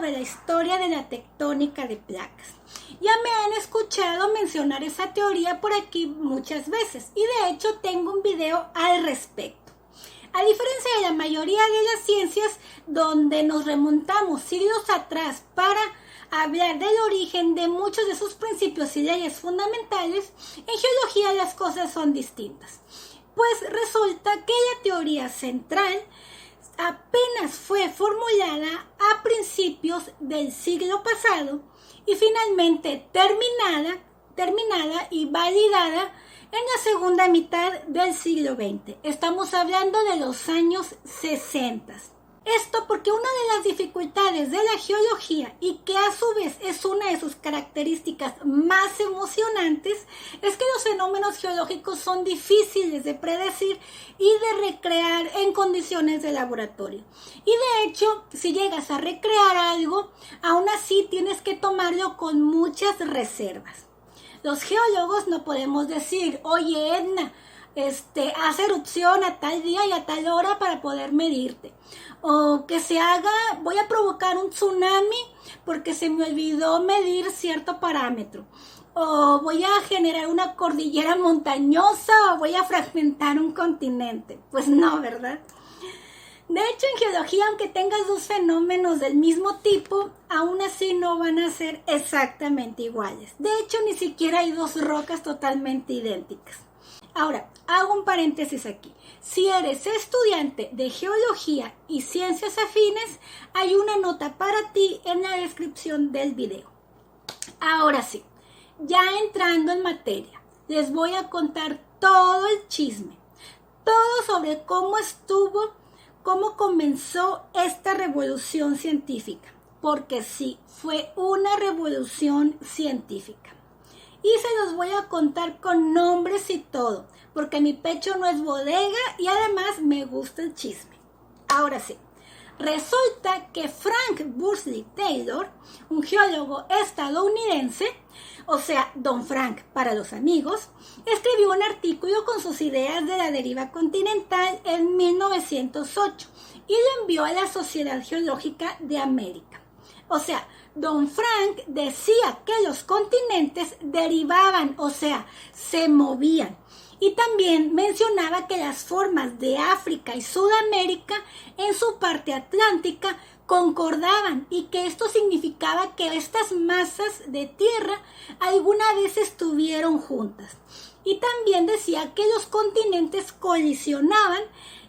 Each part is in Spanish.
sobre la historia de la tectónica de placas. Ya me han escuchado mencionar esa teoría por aquí muchas veces y de hecho tengo un video al respecto. A diferencia de la mayoría de las ciencias donde nos remontamos siglos atrás para hablar del origen de muchos de sus principios y leyes fundamentales, en geología las cosas son distintas. Pues resulta que la teoría central apenas fue formulada a principios del siglo pasado y finalmente terminada y validada en la segunda mitad del siglo XX. Estamos hablando de los años 60. Esto porque una de las dificultades de la geología, y que a su vez es una de sus características más emocionantes, es que los fenómenos geológicos son difíciles de predecir y de recrear en condiciones de laboratorio. Y de hecho, si llegas a recrear algo, aún así tienes que tomarlo con muchas reservas. Los geólogos no podemos decir, oye Edna, haz erupción a tal día y a tal hora para poder medirte. O que voy a provocar un tsunami porque se me olvidó medir cierto parámetro. O voy a generar una cordillera montañosa o voy a fragmentar un continente. Pues no, ¿verdad? De hecho, en geología, aunque tengas dos fenómenos del mismo tipo, aún así no van a ser exactamente iguales. De hecho, ni siquiera hay dos rocas totalmente idénticas. Ahora, hago un paréntesis aquí. Si eres estudiante de geología y ciencias afines, hay una nota para ti en la descripción del video. Ahora sí, ya entrando en materia, les voy a contar todo el chisme, todo sobre cómo comenzó esta revolución científica, porque sí, fue una revolución científica. Y se los voy a contar con nombres y todo, porque mi pecho no es bodega y además me gusta el chisme. Ahora sí, resulta que Frank Bursley Taylor, un geólogo estadounidense, o sea, Don Frank para los amigos, escribió un artículo con sus ideas de la deriva continental en 1908 y lo envió a la Sociedad Geológica de América. O sea, Don Frank decía que los continentes derivaban, o sea, se movían. Y también mencionaba que las formas de África y Sudamérica en su parte atlántica concordaban y que esto significaba que estas masas de tierra alguna vez estuvieron juntas. Y también decía que los continentes colisionaban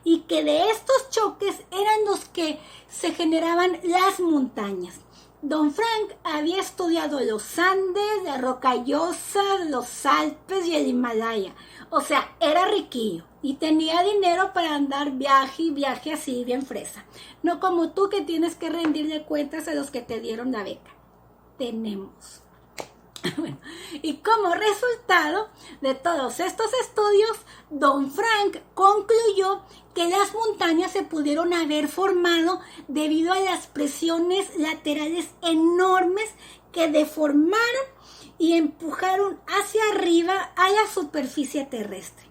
y que de estos choques eran los que se generaban las montañas. Don Frank había estudiado los Andes, la Rocallosa, los Alpes y el Himalaya. O sea, era riquillo y tenía dinero para andar viaje y viaje así bien fresa. No como tú que tienes que rendirle cuentas a los que te dieron la beca. Tenemos. Bueno, y como resultado de todos estos estudios, Don Frank concluyó que las montañas se pudieron haber formado debido a las presiones laterales enormes que deformaron y empujaron hacia arriba a la superficie terrestre.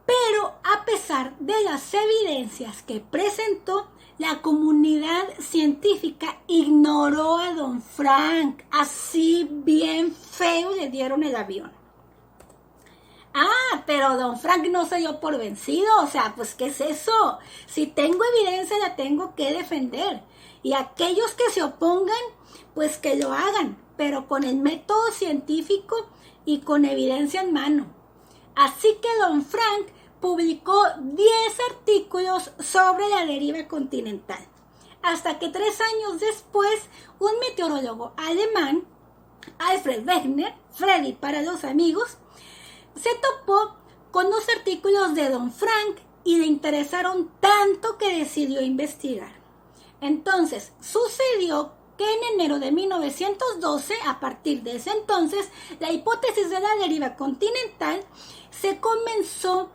Pero a pesar de las evidencias que presentó, la comunidad científica ignoró a Don Frank. Así bien feo le dieron el avión. Ah, pero Don Frank no se dio por vencido. O sea, pues ¿qué es eso? Si tengo evidencia la tengo que defender. Y aquellos que se opongan, pues que lo hagan, pero con el método científico y con evidencia en mano. Así que Don Frank publicó 10 artículos sobre la deriva continental, hasta que 3 años después, un meteorólogo alemán, Alfred Wegener, Freddy para los amigos, se topó con 2 artículos de Don Frank y le interesaron tanto que decidió investigar. Entonces, sucedió que en enero de 1912, a partir de ese entonces, la hipótesis de la deriva continental se comenzó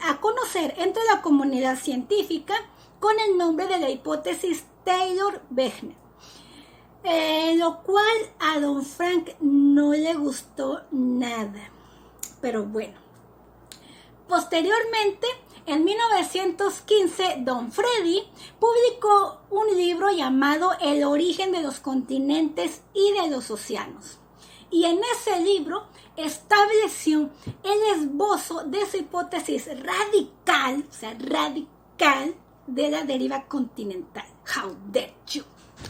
a conocer entre la comunidad científica con el nombre de la hipótesis Taylor-Wegener, lo cual a Don Frank no le gustó nada. Pero bueno, posteriormente, En 1915, Don Freddy publicó un libro llamado El origen de los continentes y de los océanos. Y en ese libro estableció el esbozo de su hipótesis radical, o sea, radical, de la deriva continental. How dare you.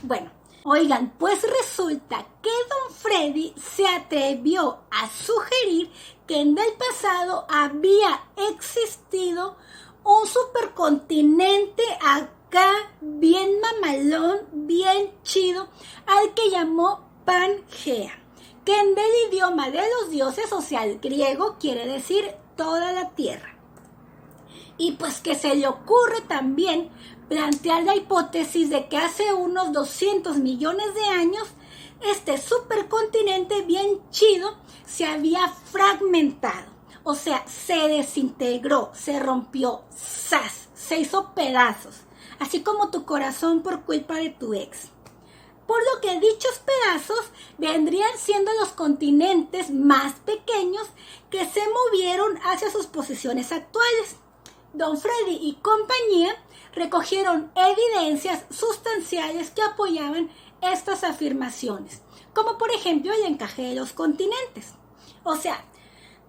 Bueno, oigan, pues resulta que Don Freddy se atrevió a sugerir que en el pasado había existido un supercontinente acá, bien mamalón, bien chido, al que llamó Pangea, que en el idioma de los dioses, o sea, el griego, quiere decir toda la tierra. Y pues que se le ocurre también plantear la hipótesis de que hace unos 200 millones de años este supercontinente bien chido se había fragmentado, o sea, se desintegró, se rompió, ¡zas!, se hizo pedazos, así como tu corazón por culpa de tu ex. Por lo que dichos pedazos vendrían siendo los continentes más pequeños que se movieron hacia sus posiciones actuales. Don Freddy y compañía recogieron evidencias sustanciales que apoyaban estas afirmaciones, como por ejemplo el encaje de los continentes. O sea,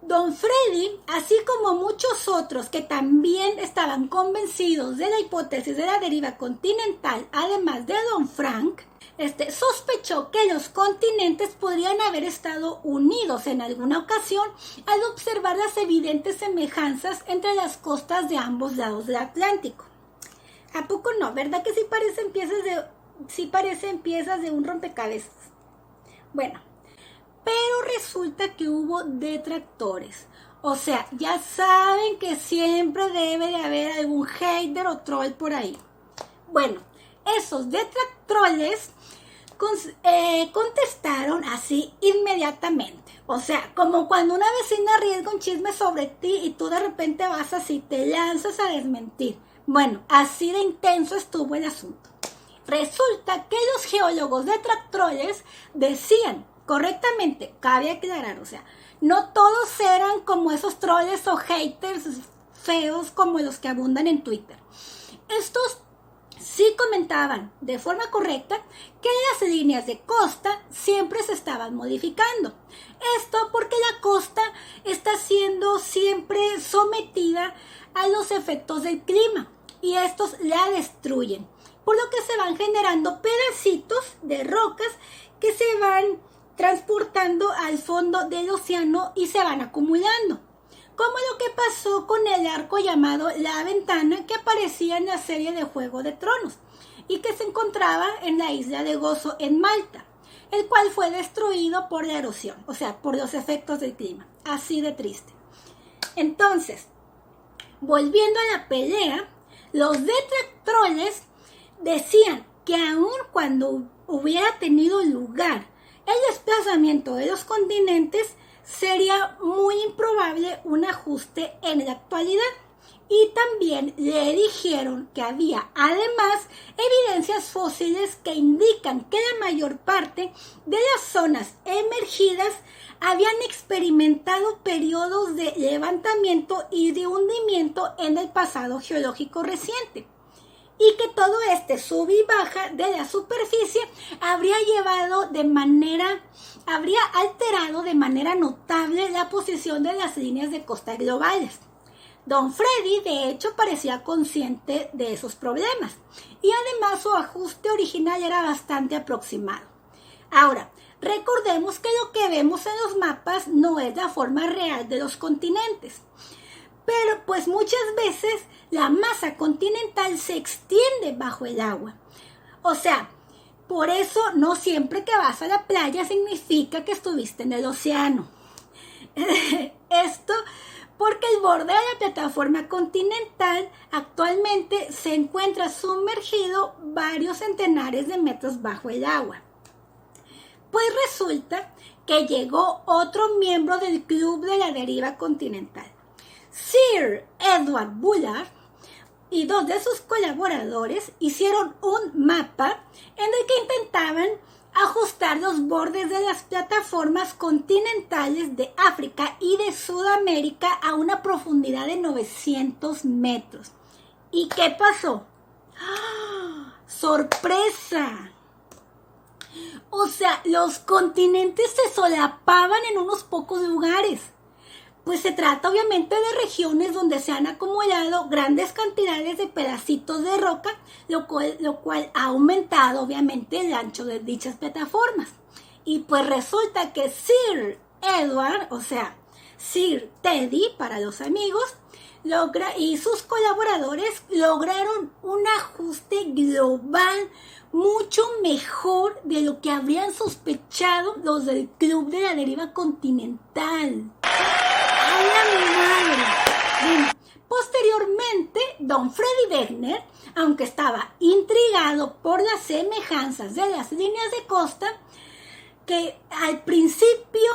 Don Freddy, así como muchos otros que también estaban convencidos de la hipótesis de la deriva continental, además de Don Frank, sospechó que los continentes podrían haber estado unidos en alguna ocasión al observar las evidentes semejanzas entre las costas de ambos lados del Atlántico. ¿A poco no? ¿Verdad que sí parecen piezas de un rompecabezas? Bueno, pero resulta que hubo detractores. O sea, ya saben que siempre debe de haber algún hater o troll por ahí. Bueno, esos detractores contestaron así inmediatamente. O sea, como cuando una vecina riega un chisme sobre ti y tú de repente vas así, te lanzas a desmentir. Bueno, así de intenso estuvo el asunto. Resulta que los geólogos detractores decían correctamente, cabe aclarar, o sea, no todos eran como esos trolls o haters feos como los que abundan en Twitter. Estos sí comentaban de forma correcta que las líneas de costa siempre se estaban modificando. Esto porque la costa está siendo siempre sometida a los efectos del clima y estos la destruyen, por lo que se van generando pedacitos de rocas que se van transportando al fondo del océano y se van acumulando, como lo que pasó con el arco llamado La Ventana que aparecía en la serie de Juego de Tronos y que se encontraba en la isla de Gozo en Malta, el cual fue destruido por la erosión, o sea, por los efectos del clima, así de triste. Entonces, volviendo a la pelea, los detractores decían que aun cuando hubiera tenido lugar el desplazamiento de los continentes, sería muy improbable un ajuste en la actualidad. Y también le dijeron que había además evidencias fósiles que indican que la mayor parte de las zonas emergidas habían experimentado periodos de levantamiento y de hundimiento en el pasado geológico reciente. Y que todo sub y baja de la superficie habría alterado de manera notable la posición de las líneas de costa globales. Don Freddy, de hecho, parecía consciente de esos problemas y además su ajuste original era bastante aproximado. Ahora, recordemos que lo que vemos en los mapas no es la forma real de los continentes, pero pues muchas veces la masa continental se extiende bajo el agua. O sea, por eso no siempre que vas a la playa significa que estuviste en el océano. Esto porque el borde de la plataforma continental actualmente se encuentra sumergido varios centenares de metros bajo el agua. Pues resulta que llegó otro miembro del Club de la Deriva Continental. Sir Edward Bullard y dos de sus colaboradores hicieron un mapa en el que intentaban ajustar los bordes de las plataformas continentales de África y de Sudamérica a una profundidad de 900 metros. ¿Y qué pasó? ¡Ah! ¡Sorpresa! O sea, los continentes se solapaban en unos pocos lugares. Pues se trata obviamente de regiones donde se han acumulado grandes cantidades de pedacitos de roca, lo cual ha aumentado obviamente el ancho de dichas plataformas. Y pues resulta que Sir Edward, o sea, Sir Teddy para los amigos, y sus colaboradores lograron un ajuste global mucho mejor de lo que habrían sospechado los del Club de la Deriva Continental. ¡A la madre! Bien. Posteriormente, don Freddy Wegner, aunque estaba intrigado por las semejanzas de las líneas de costa, que al principio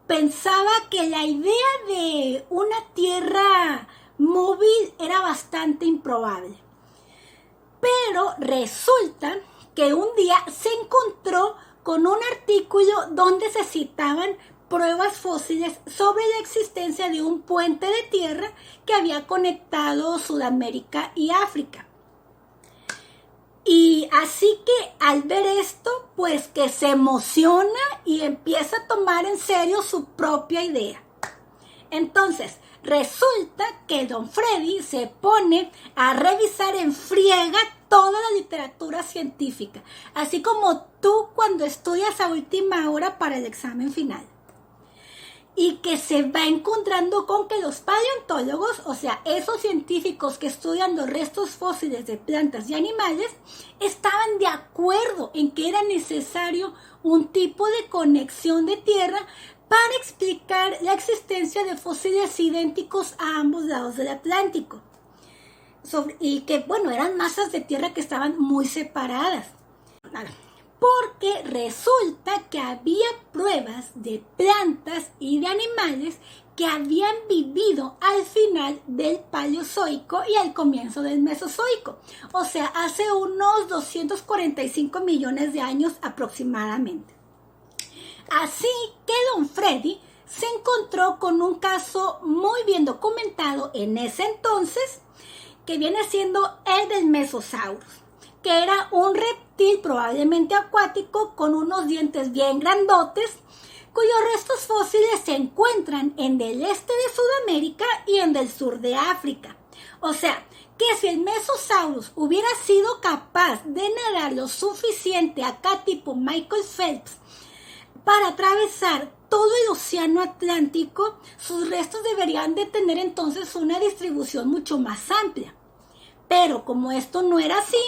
pensaba que la idea de una tierra móvil era bastante improbable. Pero resulta que un día se encontró con un artículo donde se citaban pruebas fósiles sobre la existencia de un puente de tierra que había conectado Sudamérica y África. Y así que al ver esto, pues que se emociona y empieza a tomar en serio su propia idea. Entonces, resulta que don Freddy se pone a revisar en friega toda la literatura científica, así como tú cuando estudias a última hora para el examen final. Y que se va encontrando con que los paleontólogos, o sea, esos científicos que estudian los restos fósiles de plantas y animales, estaban de acuerdo en que era necesario un tipo de conexión de tierra para explicar la existencia de fósiles idénticos a ambos lados del Atlántico. Y que, bueno, eran masas de tierra que estaban muy separadas. Porque resulta que había pruebas de plantas y de animales que habían vivido al final del Paleozoico y al comienzo del Mesozoico, o sea, hace unos 245 millones de años aproximadamente. Así que don Freddy se encontró con un caso muy bien documentado en ese entonces, que viene siendo el del Mesosaurus, que era un reptil probablemente acuático con unos dientes bien grandotes, cuyos restos fósiles se encuentran en el este de Sudamérica y en el sur de África. O sea, que si el Mesosaurus hubiera sido capaz de nadar lo suficiente acá tipo Michael Phelps para atravesar todo el océano Atlántico, sus restos deberían de tener entonces una distribución mucho más amplia. Pero como esto no era así,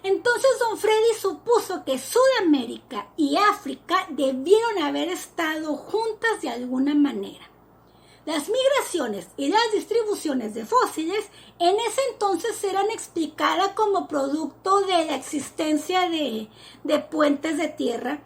entonces don Freddy supuso que Sudamérica y África debieron haber estado juntas de alguna manera. Las migraciones y las distribuciones de fósiles en ese entonces eran explicadas como producto de la existencia de puentes de tierra.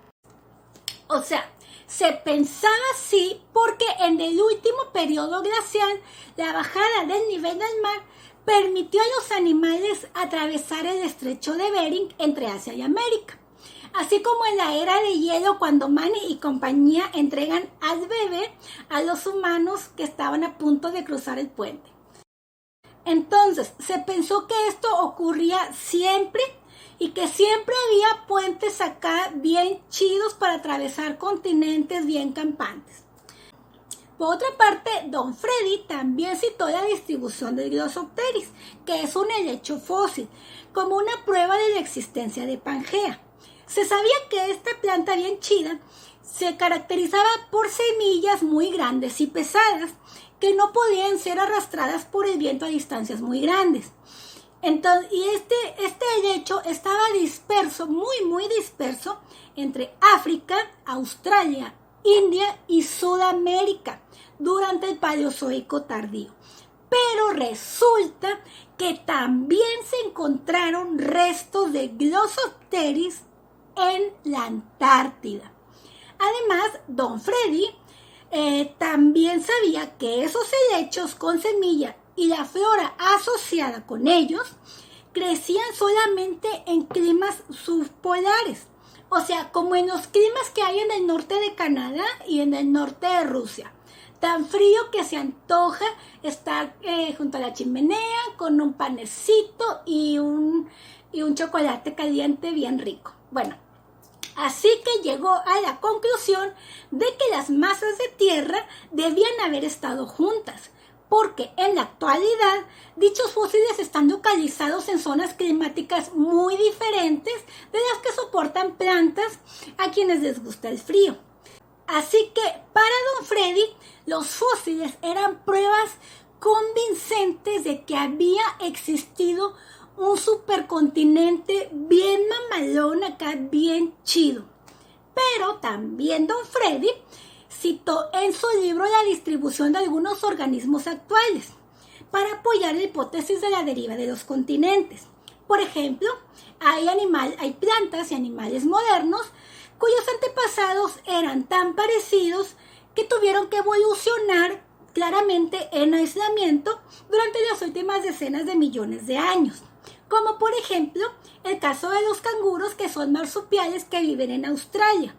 O sea, se pensaba así porque en el último periodo glacial, la bajada del nivel del mar permitió a los animales atravesar el estrecho de Bering entre Asia y América, así como en la era de hielo cuando Manny y compañía entregan al bebé a los humanos que estaban a punto de cruzar el puente. Entonces, se pensó que esto ocurría siempre y que siempre había puentes acá bien chidos para atravesar continentes bien campantes. Por otra parte, don Freddy también citó la distribución del Glossopteris, que es un helecho fósil, como una prueba de la existencia de Pangea. Se sabía que esta planta bien chida se caracterizaba por semillas muy grandes y pesadas, que no podían ser arrastradas por el viento a distancias muy grandes. Entonces, y este helecho estaba disperso, muy disperso, entre África, Australia, India y Sudamérica durante el Paleozoico tardío. Pero resulta que también se encontraron restos de Glossopteris en la Antártida. Además, don Freddy también sabía que esos helechos con semilla y la flora asociada con ellos crecían solamente en climas subpolares. O sea, como en los climas que hay en el norte de Canadá y en el norte de Rusia. Tan frío que se antoja estar junto a la chimenea con un panecito y un chocolate caliente bien rico. Bueno, así que llegó a la conclusión de que las masas de tierra debían haber estado juntas, porque en la actualidad dichos fósiles están localizados en zonas climáticas muy diferentes de las que soportan plantas a quienes les gusta el frío. Así que para Don Freddy, los fósiles eran pruebas convincentes de que había existido un supercontinente bien mamalón acá, bien chido. Pero también Don Freddy citó en su libro la distribución de algunos organismos actuales para apoyar la hipótesis de la deriva de los continentes. Por ejemplo, hay plantas y animales modernos cuyos antepasados eran tan parecidos que tuvieron que evolucionar claramente en aislamiento durante las últimas decenas de millones de años. Como por ejemplo el caso de los canguros, que son marsupiales que viven en Australia,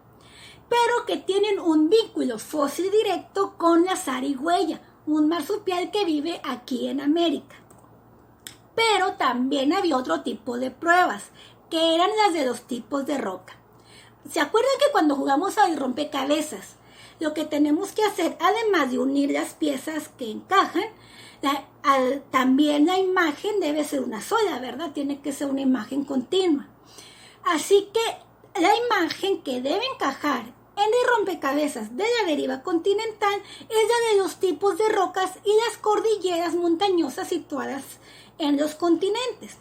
pero que tienen un vínculo fósil directo con la zarigüeya, un marsupial que vive aquí en América. Pero también había otro tipo de pruebas, que eran las de los tipos de roca. ¿Se acuerdan que cuando jugamos al rompecabezas, lo que tenemos que hacer, además de unir las piezas que encajan, también la imagen debe ser una sola, ¿verdad? Tiene que ser una imagen continua. Así que la imagen que debe encajar en el rompecabezas de la deriva continental es la de los tipos de rocas y las cordilleras montañosas situadas en los continentes.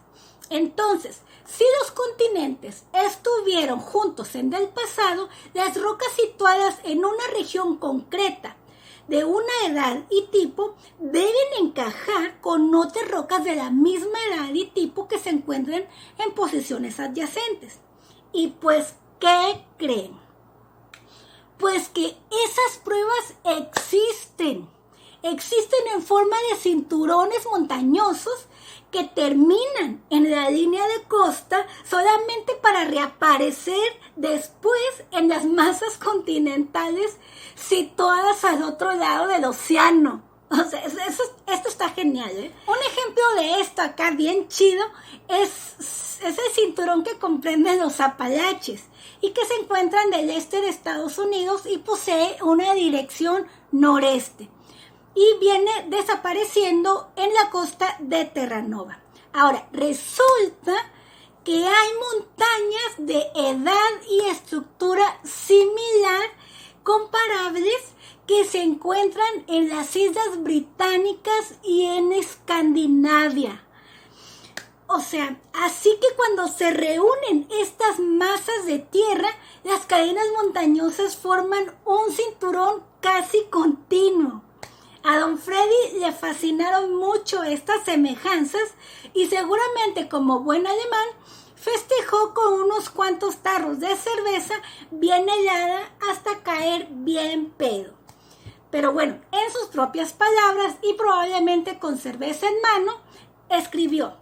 Entonces, si los continentes estuvieron juntos en el pasado, las rocas situadas en una región concreta de una edad y tipo deben encajar con otras rocas de la misma edad y tipo que se encuentren en posiciones adyacentes. Y pues, ¿qué creen? Pues que esas pruebas existen en forma de cinturones montañosos que terminan en la línea de costa solamente para reaparecer después en las masas continentales situadas al otro lado del océano. O sea, esto está genial, ¿eh? Un ejemplo de esto acá bien chido es el cinturón que comprende los Apalaches y que se encuentran del este de Estados Unidos y posee una dirección noreste. Y viene desapareciendo en la costa de Terranova. Ahora, resulta que hay montañas de edad y estructura similar, comparables, que se encuentran en las Islas Británicas y en Escandinavia. O sea, así que cuando se reúnen estas masas de tierra, las cadenas montañosas forman un cinturón casi continuo. A Don Freddy le fascinaron mucho estas semejanzas y seguramente como buen alemán festejó con unos cuantos tarros de cerveza bien helada hasta caer bien pedo. Pero bueno, en sus propias palabras y probablemente con cerveza en mano, escribió: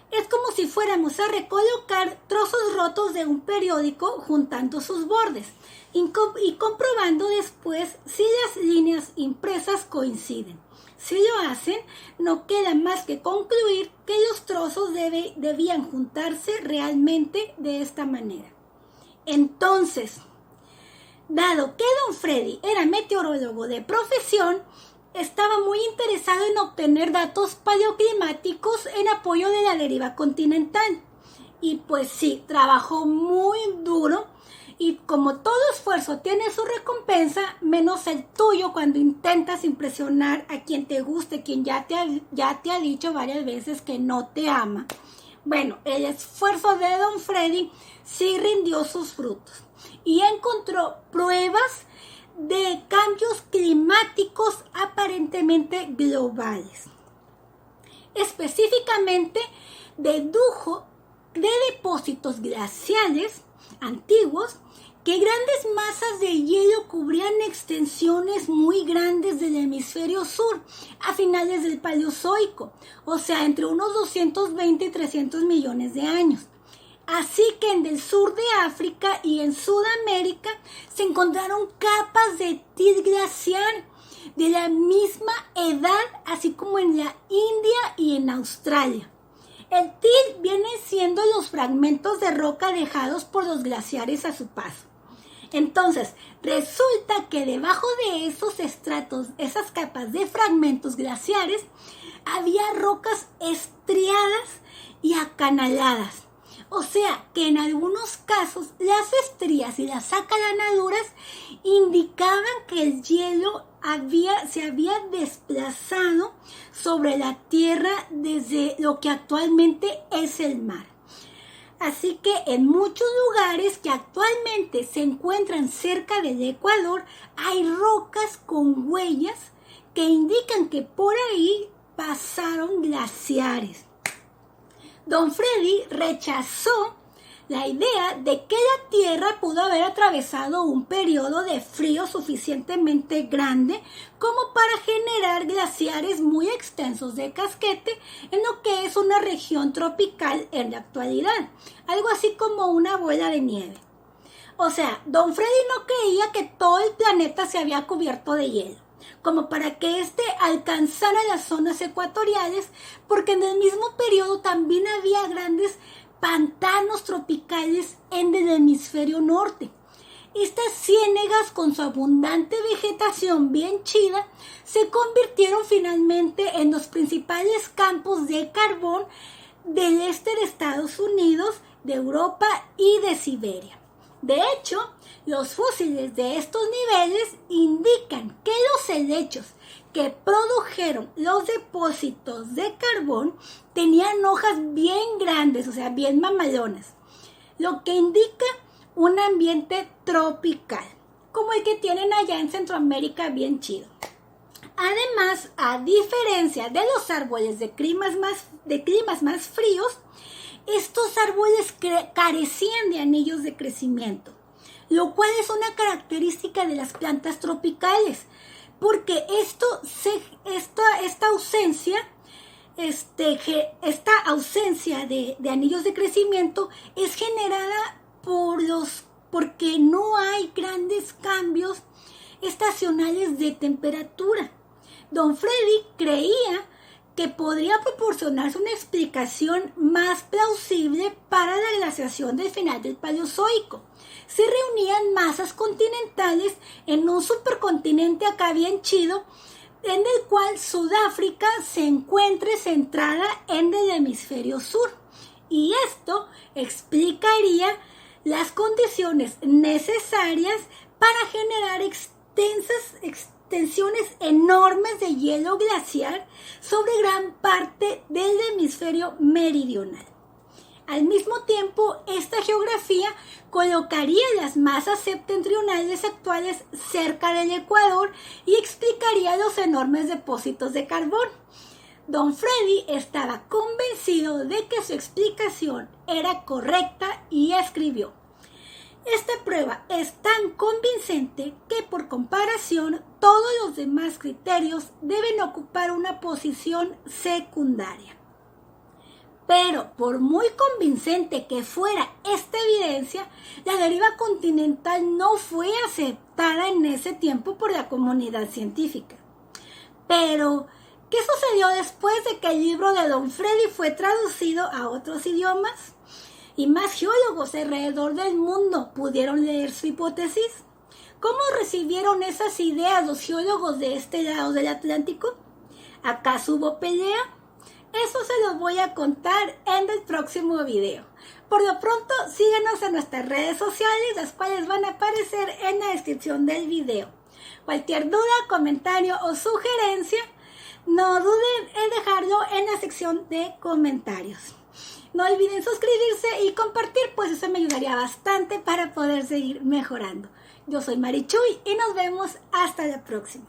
es como si fuéramos a recolocar trozos rotos de un periódico juntando sus bordes y comprobando después si las líneas impresas coinciden. Si lo hacen, no queda más que concluir que los trozos debían juntarse realmente de esta manera. Entonces, dado que Don Freddy era meteorólogo de profesión, estaba muy interesado en obtener datos paleoclimáticos en apoyo de la deriva continental. Y pues sí, trabajó muy duro y como todo esfuerzo tiene su recompensa, menos el tuyo cuando intentas impresionar a quien te guste, quien ya te ha dicho varias veces que no te ama. Bueno, el esfuerzo de Don Freddy sí rindió sus frutos y encontró pruebas de cambios climáticos aparentemente globales. Específicamente, dedujo de depósitos glaciales antiguos que grandes masas de hielo cubrían extensiones muy grandes del hemisferio sur a finales del Paleozoico, o sea, entre unos 220 y 300 millones de años. Así que en el sur de África y en Sudamérica se encontraron capas de til glacial de la misma edad, así como en la India y en Australia. El til viene siendo los fragmentos de roca dejados por los glaciares a su paso. Entonces, resulta que debajo de esos estratos, esas capas de fragmentos glaciares, había rocas estriadas y acanaladas. O sea, que en algunos casos las estrías y las acanaladuras indicaban que el hielo se había desplazado sobre la tierra desde lo que actualmente es el mar. Así que en muchos lugares que actualmente se encuentran cerca del Ecuador hay rocas con huellas que indican que por ahí pasaron glaciares. Don Freddy rechazó la idea de que la Tierra pudo haber atravesado un periodo de frío suficientemente grande como para generar glaciares muy extensos de casquete en lo que es una región tropical en la actualidad, algo así como una bola de nieve. O sea, Don Freddy no creía que todo el planeta se había cubierto de hielo, como para que éste alcanzara las zonas ecuatoriales, porque en el mismo periodo también había grandes pantanos tropicales en el hemisferio norte. Estas ciénegas con su abundante vegetación bien chida se convirtieron finalmente en los principales campos de carbón del este de Estados Unidos, de Europa y de Siberia. De hecho, los fósiles de estos niveles indican que los helechos que produjeron los depósitos de carbón tenían hojas bien grandes, o sea, bien mamalonas, lo que indica un ambiente tropical, como el que tienen allá en Centroamérica, bien chido. Además, a diferencia de los árboles de climas más fríos, estos árboles carecían de anillos de crecimiento, lo cual es una característica de las plantas tropicales, porque esta ausencia de anillos de crecimiento es generada porque no hay grandes cambios estacionales de temperatura. Don Freddy creía que podría proporcionarse una explicación más plausible para la glaciación del final del Paleozoico. Se reunían masas continentales en un supercontinente acá bien chido, en el cual Sudáfrica se encuentre centrada en el hemisferio sur. Y esto explicaría las condiciones necesarias para generar extensiones enormes de hielo glacial sobre gran parte del hemisferio meridional. Al mismo tiempo, esta geografía colocaría las masas septentrionales actuales cerca del Ecuador y explicaría los enormes depósitos de carbón. Don Freddy estaba convencido de que su explicación era correcta y escribió: esta prueba es tan convincente que por comparación todos los demás criterios deben ocupar una posición secundaria. Pero por muy convincente que fuera esta evidencia, la deriva continental no fue aceptada en ese tiempo por la comunidad científica. Pero, ¿qué sucedió después de que el libro de Don Freddy fue traducido a otros idiomas? Y más geólogos alrededor del mundo pudieron leer su hipótesis. ¿Cómo recibieron esas ideas los geólogos de este lado del Atlántico? ¿Acaso hubo pelea? Eso se los voy a contar en el próximo video. Por lo pronto, síguenos en nuestras redes sociales, las cuales van a aparecer en la descripción del video. Cualquier duda, comentario o sugerencia, no duden en dejarlo en la sección de comentarios. No olviden suscribirse y compartir, pues eso me ayudaría bastante para poder seguir mejorando. Yo soy Marichuy y nos vemos hasta la próxima.